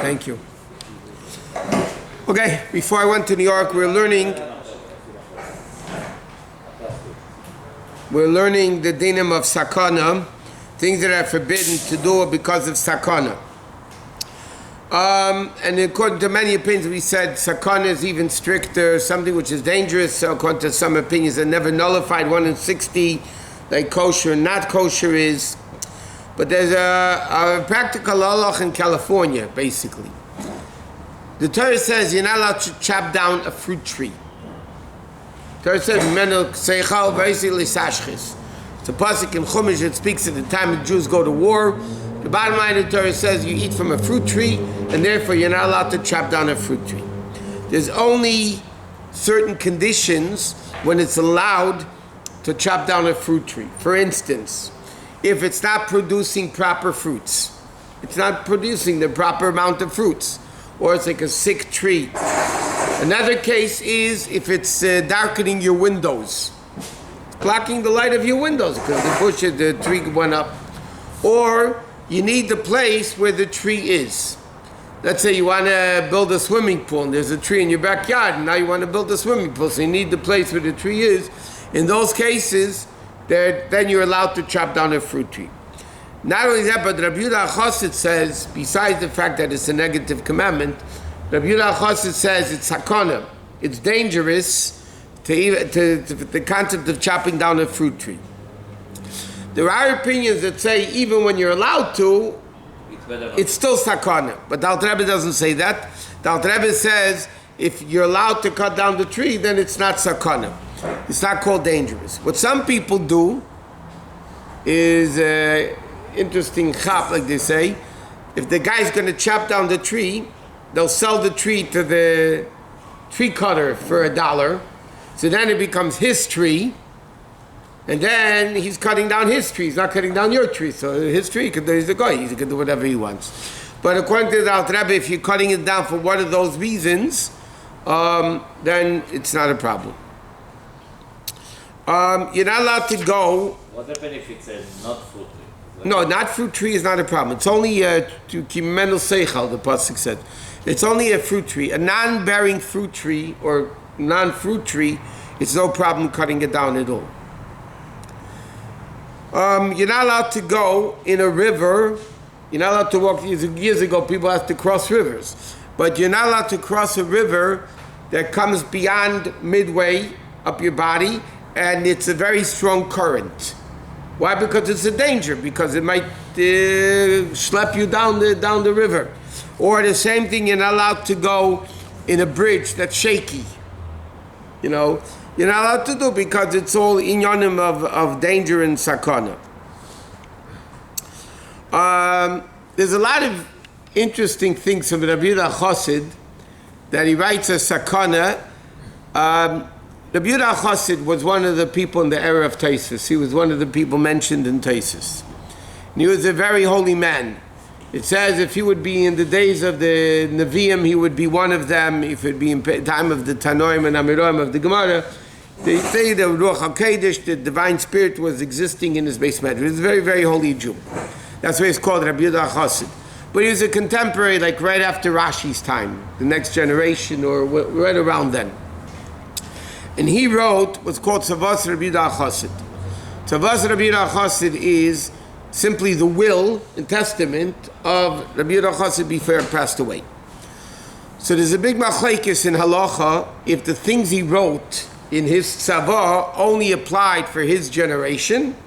Thank you. Okay, before I went to New York, we're learning the dinim of Sakana, things that are forbidden to do because of Sakana. And according to many opinions, we said Sakana is even stricter, something which is dangerous. So according to some opinions, are never nullified, 1 in 60, like kosher and not kosher is. But there's a practical halachos in California, basically. The Torah says you're not allowed to chop down a fruit tree. The Torah says, it's a pasuk in Chumash that speaks at the time the Jews go to war. The bottom line of the Torah says you eat from a fruit tree, and therefore you're not allowed to chop down a fruit tree. There's only certain conditions when it's allowed to chop down a fruit tree. For instance, if it's not producing proper fruits, it's not producing the proper amount of fruits, or it's like a sick tree. Another case is if it's darkening your windows, blocking the light of your windows because the tree went up. Or you need the place where the tree is. Let's say you want to build a swimming pool and there's a tree in your backyard and now you want to build a swimming pool, so you need the place where the tree is. In those cases, then you're allowed to chop down a fruit tree. Not only that, but Rabbi Yosef says, besides the fact that it's a negative commandment, Rabbi Yosef says it's sakana. It's dangerous to the concept of chopping down a fruit tree. There are opinions that say even when you're allowed to, it's still sakana. But the Alter Rebbe doesn't say that. The Alter Rebbe says if you're allowed to cut down the tree, then it's not sakana. It's not called dangerous. What some people do is interesting chap, like they say. If the guy's going to chop down the tree, they'll sell the tree to the tree cutter for $1. So then it becomes his tree, and then he's cutting down his tree. He's not cutting down your tree. So his tree, he's the guy. He can do whatever he wants. But according to the Alter Rebbe, if you're cutting it down for one of those reasons, then it's not a problem. You're not allowed to go. What happens if it says not fruit tree? No, not fruit tree is not a problem. It's only to kimenu seichel, the pasuk said. It's only a fruit tree. A non-bearing fruit tree or non-fruit tree, it's no problem cutting it down at all. You're not allowed to go in a river. You're not allowed to walk. Years ago, people had to cross rivers. But you're not allowed to cross a river that comes beyond midway up your body, and it's a very strong current. Why? Because it's a danger, because it might schlep you down the river. Or the same thing, you're not allowed to go in a bridge that's shaky. You know, you're not allowed to do because it's all inyanim of danger and sakana. There's a lot of interesting things from Rabbi Yosef that he writes as sakana. Rabbi Yosef was one of the people in the era of Taisus. He was one of the people mentioned in Taisus. And he was a very holy man. It says if he would be in the days of the Nevi'im, he would be one of them. If it would be in time of the Tanoim and Amiroim of the Gemara, they say the Ruach HaKodesh, the divine spirit, was existing in his base medrash. He was a very, very holy Jew. That's why he's called Rabbi Yosef. But he was a contemporary, like right after Rashi's time, the next generation, or right around then. And he wrote what's called Tzavas Rabbi Yosef. Tzavas Rabbi Yosef is simply the will and testament of Rabbi Yosef before he passed away. So there's a big machlekes in halacha if the things he wrote in his tzavah only applied for his generation,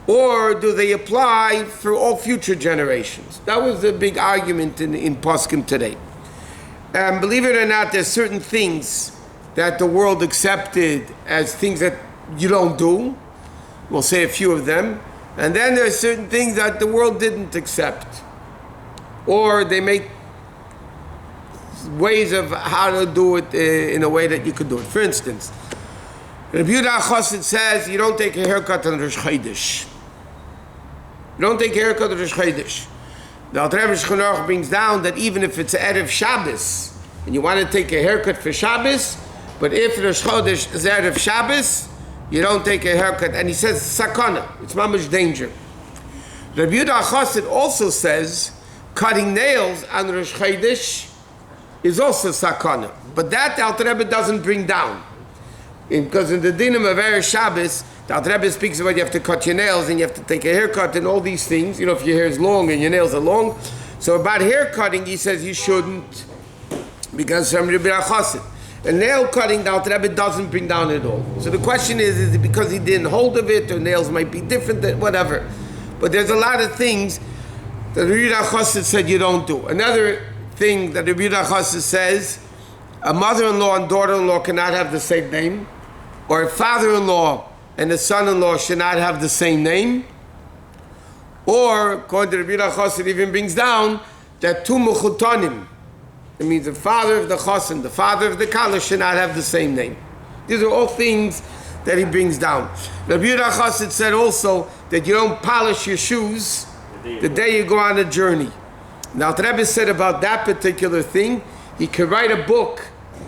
or do they apply for all future generations? That was the big argument in Poskim today. And believe it or not, there's certain things that the world accepted as things that you don't do. We'll say a few of them. And then there are certain things that the world didn't accept. Or they make ways of how to do it in a way that you could do it. For instance, Rabbi Yosef says you don't take a haircut on Rosh Chodesh. You don't take a haircut on Rosh Chodesh. The Alter Rebbe Shulchan Aruch brings down that even if it's Erev Shabbos, and you want to take a haircut for Shabbos, but if Rosh Chodesh is Erev Shabbos, you don't take a haircut. And he says, sakana, it's mamash danger. Rabbi Yosef also says, cutting nails on Rosh Chodesh is also sakana. But that the Alter Rebbe doesn't bring down. Because in the dinim of Erev Shabbos, the Alter Rebbe speaks about you have to cut your nails and you have to take a haircut and all these things. If your hair is long and your nails are long. So about hair cutting, he says you shouldn't, because from Rabbi Chosid. And nail cutting, the Alter Rebbe doesn't bring down at all. So the question is it because he didn't hold of it, or nails might be different, whatever. But there's a lot of things that Rabbi Chosid said you don't do. Another thing that Rabbi Chosid says, a mother-in-law and daughter-in-law cannot have the same name, or a father-in-law and a son-in-law should not have the same name, or, according to Rabbi Chosid, even brings down that two mechutanim, it means the father of the chosin, the father of the kala should not have the same name. These are all things that he brings down. Rabbi Chosid said also that you don't polish your shoes the day you go on a journey. Now, the Rebbe said about that particular thing, he could write a book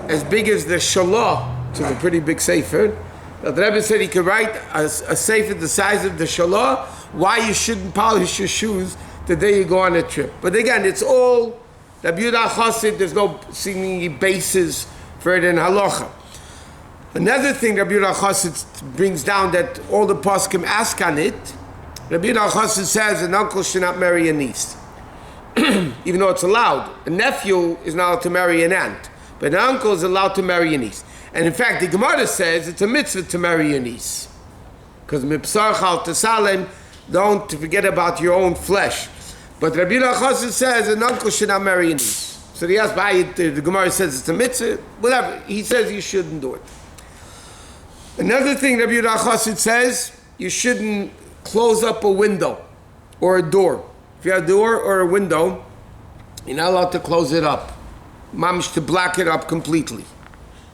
as big as the Shalah, which is a pretty big sefer. Now, the Rebbe said he could write a sefer the size of the Shalah, why you shouldn't polish your shoes the day you go on a trip. But again, it's all Rabbi Chosid, there's no seemingly basis for it in halacha. Another thing Rabbi Chosid brings down that all the poskim ask on it, Rabbi Chosid says an uncle should not marry a niece. Even though it's allowed. A nephew is not allowed to marry an aunt, but an uncle is allowed to marry a niece. And in fact, the Gemara says it's a mitzvah to marry a niece. Because mipsar chal tesalem, don't forget about your own flesh. But Rabbi Chosid says an uncle should not marry a niece. So he asks why the Gemara says it's a mitzvah, whatever. He says you shouldn't do it. Another thing Rabbi Chosid says, you shouldn't close up a window or a door. If you have a door or a window, you're not allowed to close it up. Mamish, to block it up completely.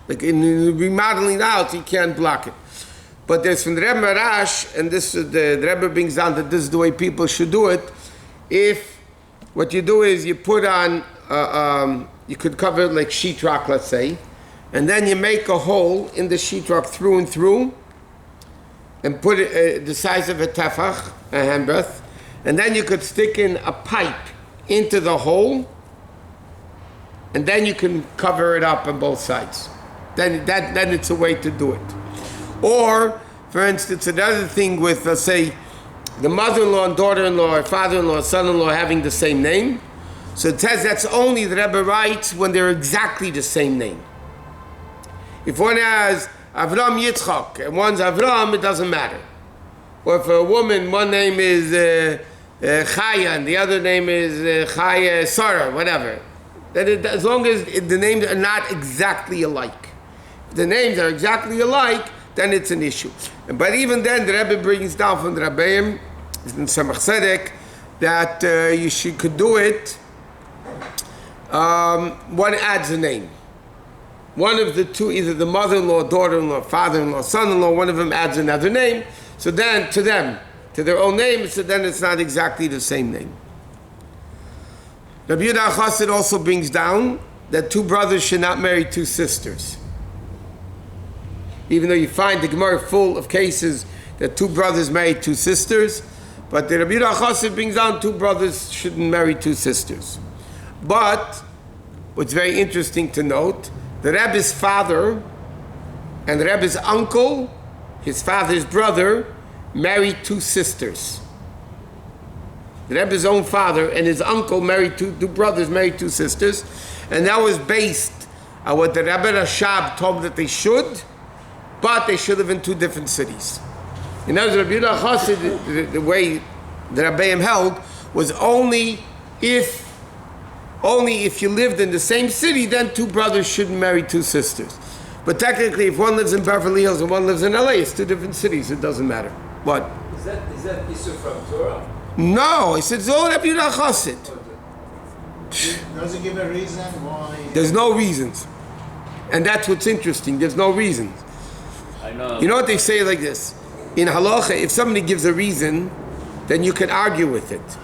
Like in remodeling the house, you can't block it. But there's from the Rebbe Marash, and this the Rebbe brings down that this is the way people should do it. If what you do is you put on, you could cover it like sheetrock, let's say, and then you make a hole in the sheetrock through and through, and put it the size of a tefach, a handbreadth, and then you could stick in a pipe into the hole, and then you can cover it up on both sides. Then it's a way to do it. Or, for instance, another thing with, let's say, the mother-in-law and daughter-in-law, or father-in-law, son-in-law having the same name. So it says that's only, the Rebbe writes, when they're exactly the same name. If one has Avram Yitzchak and one's Avram, it doesn't matter. Or if a woman, one name is Chaya and the other name is Chaya Sarah, whatever. As long as the names are not exactly alike. If the names are exactly alike, then it's an issue. But even then, the Rebbe brings down from the Rabbeim, in Samach Tzedek, that you could do it. One adds a name. One of the two, either the mother-in-law, daughter-in-law, father-in-law, son-in-law, one of them adds another name. So then, to them, to their own name, so then it's not exactly the same name. Rabbi Yehuda Chassid also brings down that two brothers should not marry two sisters. Even though you find the Gemara full of cases that two brothers married two sisters, but the Rabbi Yehuda Chassid brings down two brothers shouldn't marry two sisters. But what's very interesting to note, the Rebbe's father and the Rebbe's uncle, his father's brother, married two sisters. The Rebbe's own father and his uncle married two brothers, married two sisters, and that was based on what the Rebbe Rashab told that they should, but they should live in two different cities. In other words, Rabbi Yehuda Chassid, the way the Rabbeim held, was only if you lived in the same city, then two brothers shouldn't marry two sisters. But technically, if one lives in Beverly Hills and one lives in LA, it's two different cities. It doesn't matter. What? Is that issue from Torah? No, it's all Rabbi Yehuda Chassid. Does it give a reason why? There's no reasons. And that's what's interesting. There's no reasons. I know. You know what they say like this? In halacha, if somebody gives a reason, then you can argue with it.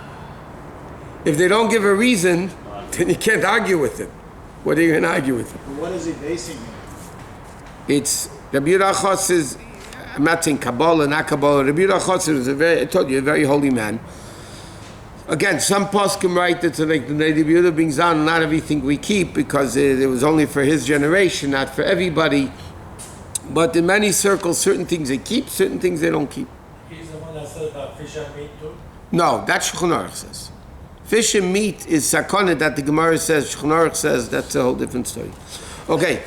If they don't give a reason, then you can't argue with it. What are you going to argue with it? What is he basing it? It's Rabbi Yehuda Chassid. I'm not saying Kabbalah, not Kabbalah. Rabbi Yehuda Chassid is I told you, a very holy man. Again, some poskim write that so like the Rabbi Yehuda brings down not everything we keep because it was only for his generation, not for everybody. But in many circles, certain things they keep, certain things they don't keep. He's the one that said about fish and meat too? No, that's Shulchan Aruch says. Fish and meat is sakana that the Gemara says, Shulchan Aruch says, that's a whole different story. Okay.